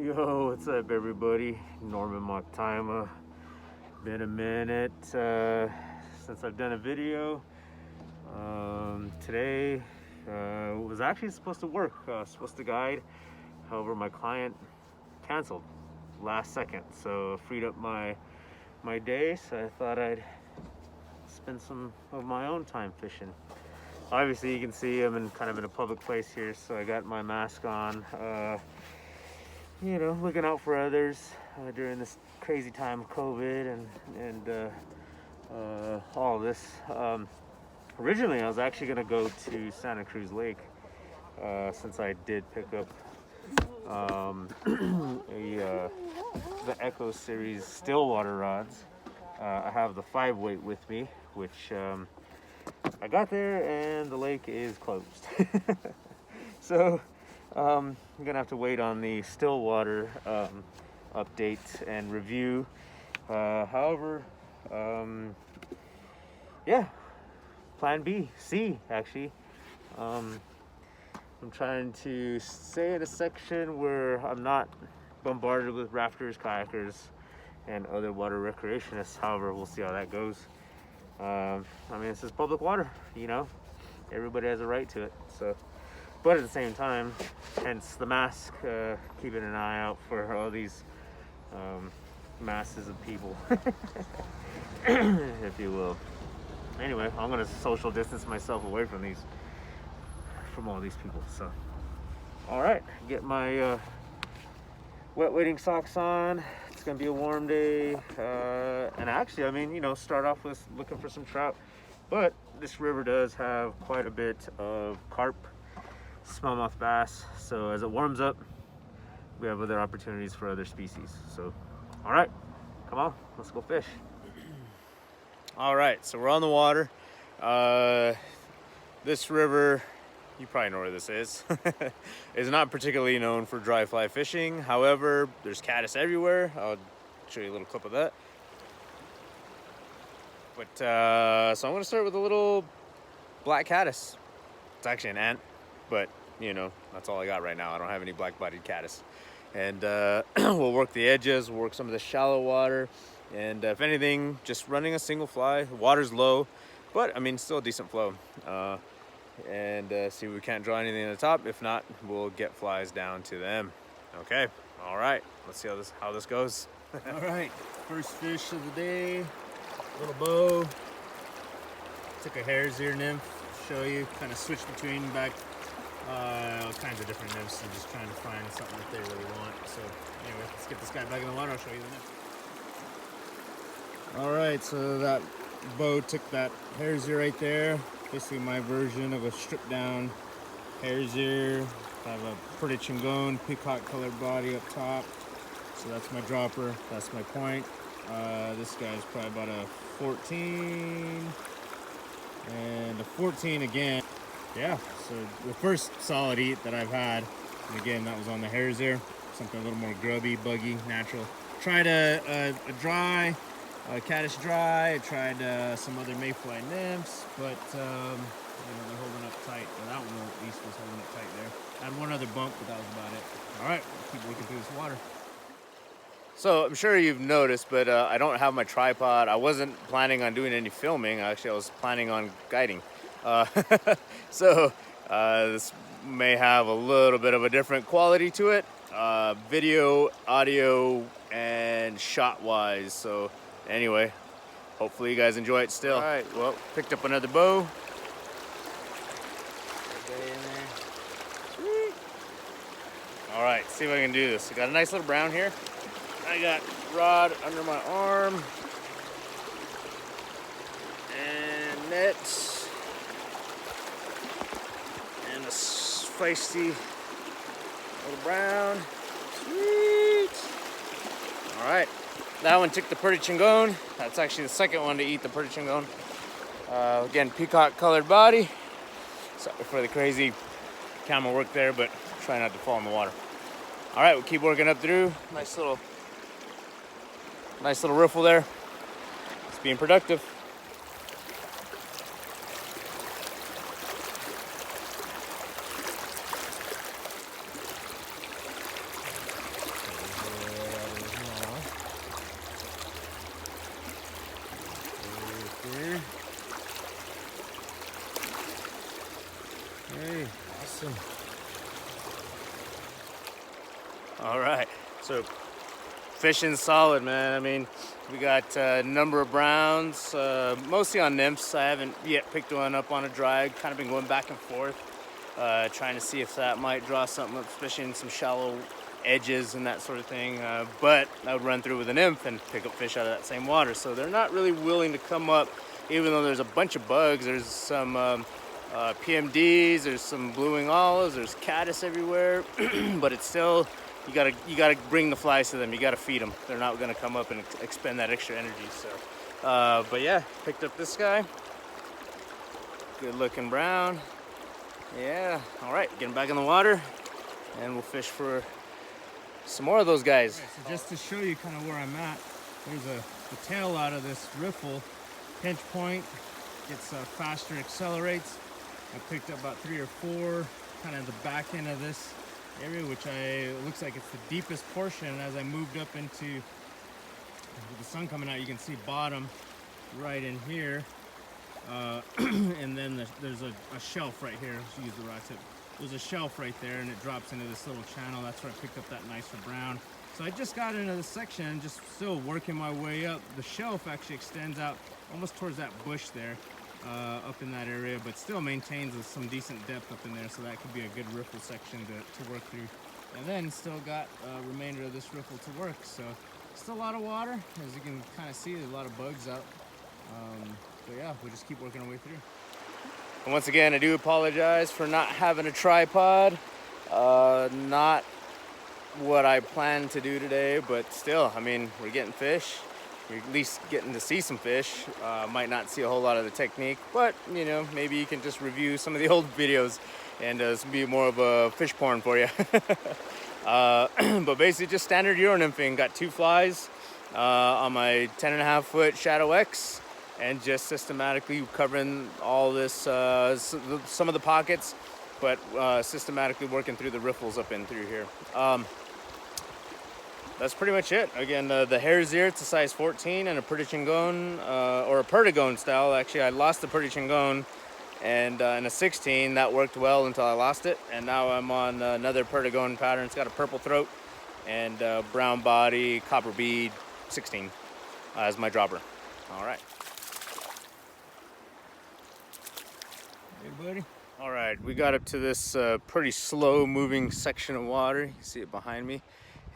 Yo, what's up everybody? NMaktima. Been a minute since I've done a video. Today was actually supposed to work, supposed to guide. However, my client canceled last second, so freed up my day, so I thought I'd spend some of my own time fishing. Obviously you can see I'm in kind of in a public place here, so I got my mask on, you know, looking out for others during this crazy time of COVID and all of this. Originally I was actually gonna go to Santa Cruz Lake, since I did pick up the Echo Series Stillwater rods. I have the 5-weight with me, which I got there and the lake is closed. So I'm gonna have to wait on the Stillwater update and review. However, yeah, plan B, C actually. I'm trying to stay in a section where I'm not bombarded with rafters, kayakers, and other water recreationists. However, we'll see how that goes. I mean, this is public water, you know, everybody has a right to it. So, but at the same time, hence the mask, keeping an eye out for all these masses of people, if you will. Anyway, I'm gonna social distance myself away from all these people. So, all right, get my wet wading socks on. It's gonna be a warm day, and actually, I mean, you know, start off with looking for some trout, but this river does have quite a bit of carp, smallmouth bass, so as it warms up we have other opportunities for other species. So all right, come on, let's go fish. All right, so we're on the water. This river, you probably know where this is, is not particularly known for dry fly fishing. However, there's caddis everywhere. I'll show you a little clip of that. But so I'm gonna start with a little black caddis. It's actually an ant, but you know, that's all I got right now. I don't have any black-bodied caddis. And we'll work the edges, we'll work some of the shallow water, and if anything, just running a single fly. The water's low, but I mean, still a decent flow. And see if we can't draw anything at the top. If not, we'll get flies down to them. Okay, all right, let's see how this goes. All right, first fish of the day, little bow. Took a hare's ear nymph, show you, kind of switch between back all kinds of different nymphs and just trying to find something that they really want. So anyway, let's get this guy back in the water. I'll show you the nymph. All right, so that bow took that hare's ear right there. Basically my version of a stripped down hare's ear. I have a pretty chingon, peacock colored body up top. So that's my dropper, that's my point. This guy's probably about a 14. And a 14 again. Yeah, so the first solid eat that I've had, and again, that was on the hare's ear. Something a little more grubby, buggy, natural. Tried a dry, caddis dry. I tried some other mayfly nymphs, but you know, they're holding up tight. Well, that one at least was holding up tight there. I had one other bump, but that was about it. All right, we'll keep looking through this water. So I'm sure you've noticed, but I don't have my tripod. I wasn't planning on doing any filming. Actually, I was planning on guiding. So this may have a little bit of a different quality to it, video, audio, and shot-wise. So anyway, hopefully you guys enjoy it still. All right, well, picked up another bow. Sweet. All right, see if I can do this. I got a nice little brown here. I got rod under my arm and net and a feisty little brown. Sweet. All right, that one took the pretty chingon. That's actually the second one to eat the pretty chingon. Again, peacock colored body. Sorry for the crazy camera work there, but try not to fall in the water. All right, we'll keep working up through. Nice little riffle there. It's being productive. Awesome. All right, so fishing solid, man. I mean, we got a number of browns, mostly on nymphs. I haven't yet picked one up on a drag. Kind of been going back and forth, trying to see if that might draw something up, especially in some shallow edges and that sort of thing. But I would run through with a nymph and pick up fish out of that same water. So they're not really willing to come up, even though there's a bunch of bugs. There's some PMDs, there's some blue-wing olives, there's caddis everywhere, but it's still, you gotta bring the flies to them. You gotta feed them. They're not gonna come up and expend that extra energy. So, but yeah, picked up this guy. Good looking brown. Yeah. All right, get him back in the water, and we'll fish for some more of those guys. Right, so just to show you kind of where I'm at, there's the tail out of this riffle, pinch point, gets faster, accelerates. I picked up about 3 or 4, kind of the back end of this area, which it looks like it's the deepest portion. As I moved up into, with the sun coming out, you can see bottom right in here. And then there's a shelf right here. Let's use the rod tip. There's a shelf right there, and it drops into this little channel. That's where I picked up that nicer brown. So I just got into this section, just still working my way up. The shelf actually extends out almost towards that bush there, up in that area, but still maintains some decent depth up in there. So that could be a good riffle section to work through. And then still got a remainder of this riffle to work. So still a lot of water, as you can kind of see. There's a lot of bugs out. But yeah, we'll just keep working our way through. And once again, I do apologize for not having a tripod. Not what I planned to do today, but still, I mean, we're getting fish. We're at least getting to see some fish. Might not see a whole lot of the technique, but you know, maybe you can just review some of the old videos, and this will be more of a fish porn for you. But basically, just standard Euro nymphing. Got 2 flies on my 10.5 foot Shadow X. And just systematically covering all this, some of the pockets, but systematically working through the riffles up in through here. That's pretty much it. Again, the hare's ear, it's a size 14 and a Pertichingon, or a Perdigone style. Actually, I lost the Pertichingon, and in a 16, that worked well until I lost it. And now I'm on another Perdigone pattern. It's got a purple throat and brown body, copper bead, 16 as my dropper. All right. Hey, buddy. All right, we got up to this pretty slow moving section of water. You can see it behind me.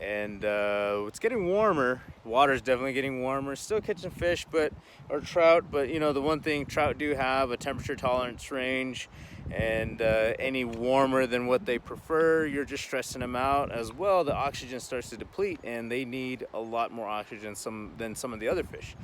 And it's getting warmer. Water's definitely getting warmer. Still catching fish, or trout, but you know, the one thing trout do have a temperature tolerance range, and any warmer than what they prefer, you're just stressing them out. As well, the oxygen starts to deplete, and they need a lot more oxygen than some of the other fish.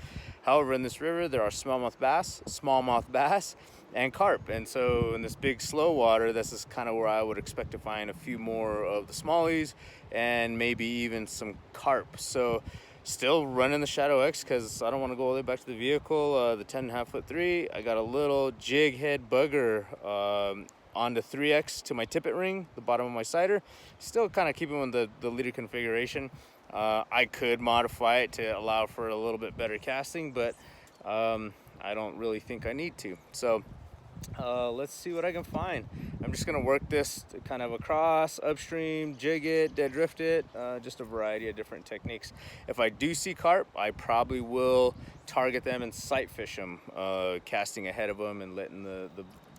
However, in this river, there are smallmouth bass, and carp. And so in this big slow water, this is kind of where I would expect to find a few more of the smallies and maybe even some carp. So still running the Shadow X because I don't want to go all the way back to the vehicle. The 10.5 foot 3, I got a little jig head bugger on the 3X to my tippet ring, the bottom of my sighter. Still kind of keeping with the leader configuration. I could modify it to allow for a little bit better casting, but I don't really think I need to. So let's see what I can find. I'm just gonna work this kind of across, upstream, jig it, dead drift it, just a variety of different techniques. If I do see carp, I probably will target them and sight fish them, casting ahead of them and letting the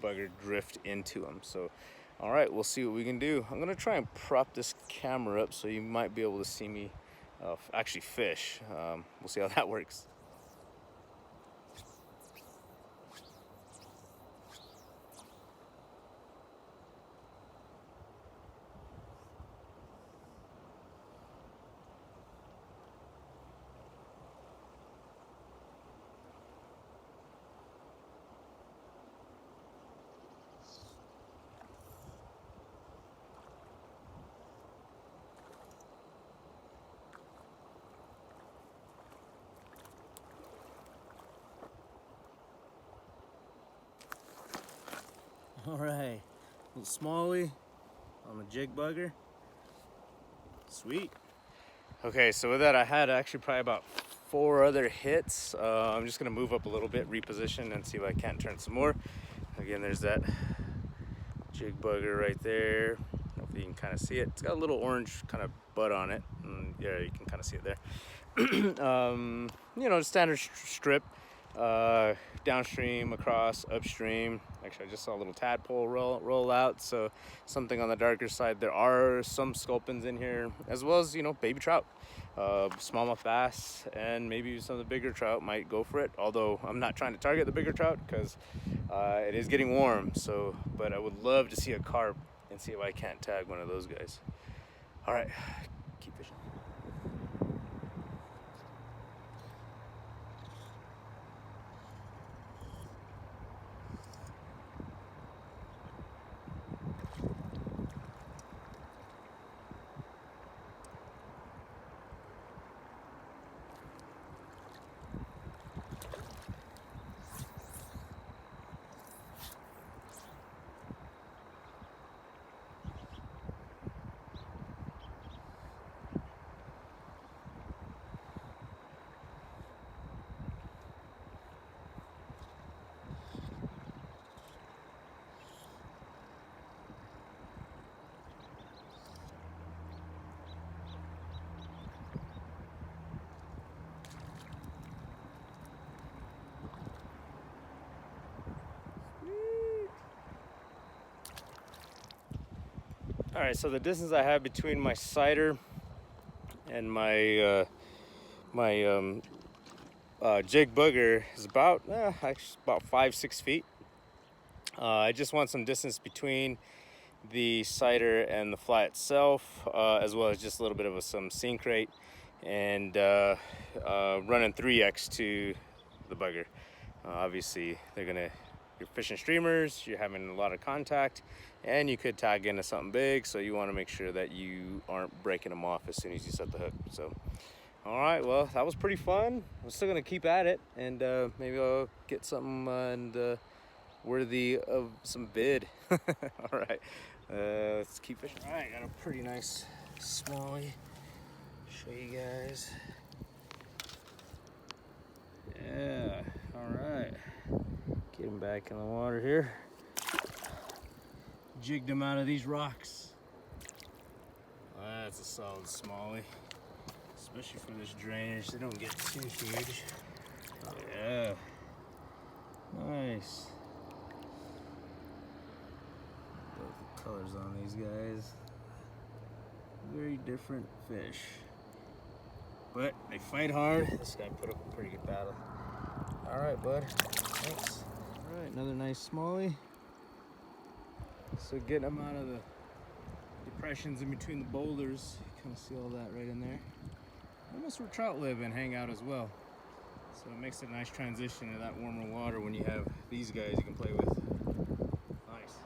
bugger drift into them. So, all right, we'll see what we can do. I'm gonna try and prop this camera up so you might be able to see me actually fish. We'll see how that works. All right, little smallie on the jig bugger. Sweet. Okay, so with that, I had actually probably about 4 other hits. I'm just gonna move up a little bit, reposition, and see if I can't turn some more. Again, there's that Jig bugger right there. Hopefully you can kind of see it. It's got a little orange kind of butt on it. Yeah, you can kind of see it there. You know, standard strip, downstream, across, upstream. Actually, I just saw a little tadpole roll out, so something on the darker side. There are some sculpins in here, as well as, you know, baby trout, smallmouth bass, and maybe some of the bigger trout might go for it. Although I'm not trying to target the bigger trout because it is getting warm. So, but I would love to see a carp and see if I can't tag one of those guys. All right, keep fishing. All right, so the distance I have between my sighter and my jig booger is about actually about 5-6 feet. I just want some distance between the sighter and the fly itself, as well as just a little bit of some sink rate, and running 3x to the bugger. Obviously, you're fishing streamers, you're having a lot of contact, and you could tag into something big, so you want to make sure that you aren't breaking them off as soon as you set the hook. So, all right, well, that was pretty fun. I'm still gonna keep at it, and maybe I'll get something worthy of some bid. All right, let's keep fishing. All right, got a pretty nice smallie. Show you guys. Yeah, all right. Get him back in the water here. Jigged him out of these rocks. That's a solid smallie, especially for this drainage. They don't get too huge. Yeah, nice. Love the colors on these guys. Very different fish, but they fight hard. This guy put up a pretty good battle. All right, bud. Thanks. All right, another nice smallie. So getting them out of the depressions in between the boulders, you kind of see all that right in there. Almost where trout live and hang out as well. So it makes it a nice transition to that warmer water when you have these guys you can play with. Nice.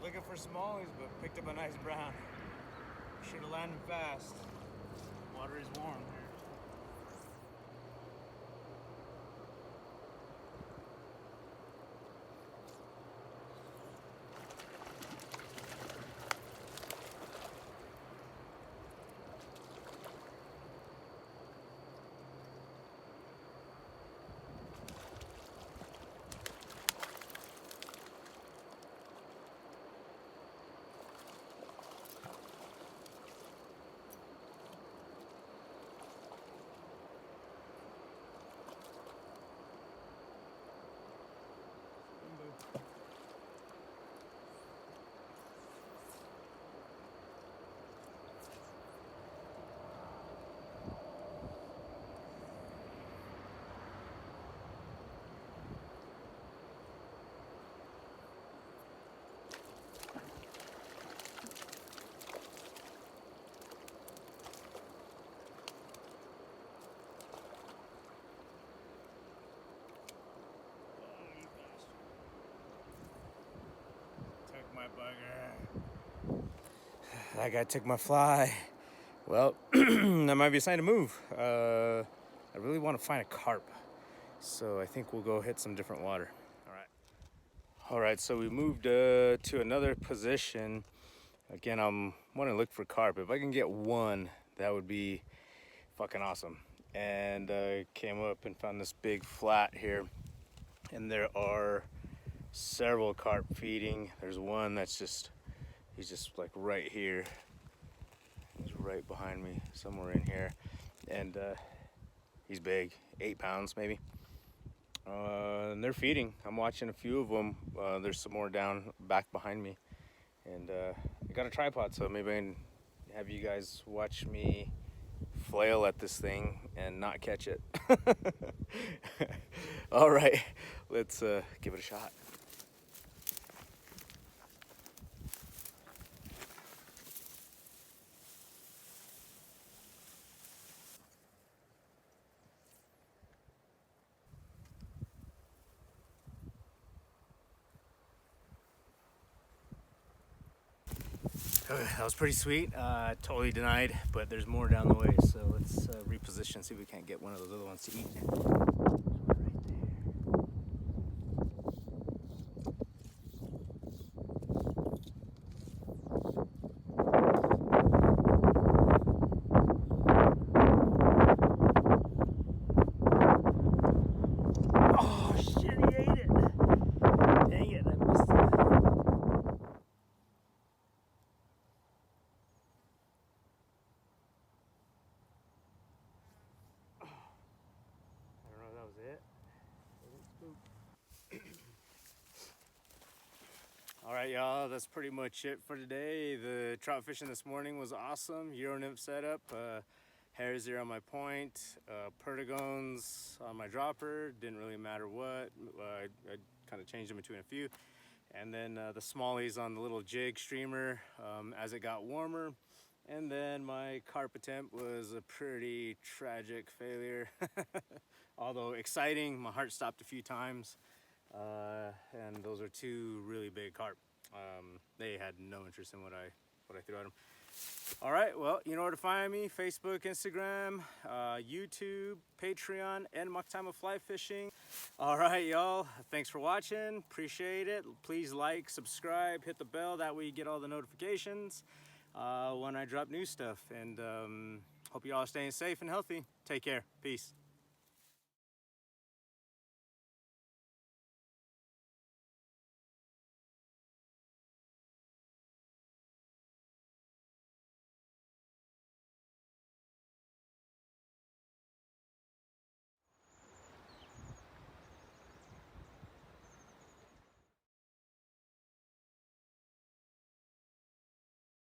Looking for smallies, but picked up a nice brown. Should have landed fast. Water is warm here. My bugger. That guy took my fly. Well, that might be a sign to move. I really want to find a carp, so I think we'll go hit some different water. All right, so we moved to another position. Again, I'm want to look for carp. If I can get one, that would be fucking awesome. And came up and found this big flat here, and there are several carp feeding. There's one that's he's just like right here. He's right behind me, somewhere in here, and he's big, 8 pounds maybe. And they're feeding. I'm watching a few of them. There's some more down back behind me, and I got a tripod, so maybe I can have you guys watch me flail at this thing and not catch it. All right, let's give it a shot. That was pretty sweet. Totally denied, but there's more down the way, so let's reposition, see if we can't get one of those other ones to eat. Right there. Oh shit, he ate it! Dang it, I missed it. I don't know if that was it. All right, y'all, that's pretty much it for today. The trout fishing this morning was awesome. Euro nymph setup, hares here on my point, perdigones on my dropper. Didn't really matter what. I kind of changed them between a few. And then the smallies on the little jig streamer as it got warmer. And then my carp attempt was a pretty tragic failure. Although exciting, my heart stopped a few times. And those are two really big carp. They had no interest in what I threw at them. All right, well, you know where to find me: Facebook, Instagram, YouTube, Patreon, NMaktima fly fishing. All right, y'all, thanks for watching. Appreciate it. Please like, subscribe, hit the bell. That way you get all the notifications when I drop new stuff. And hope you all are staying safe and healthy. Take care. Peace.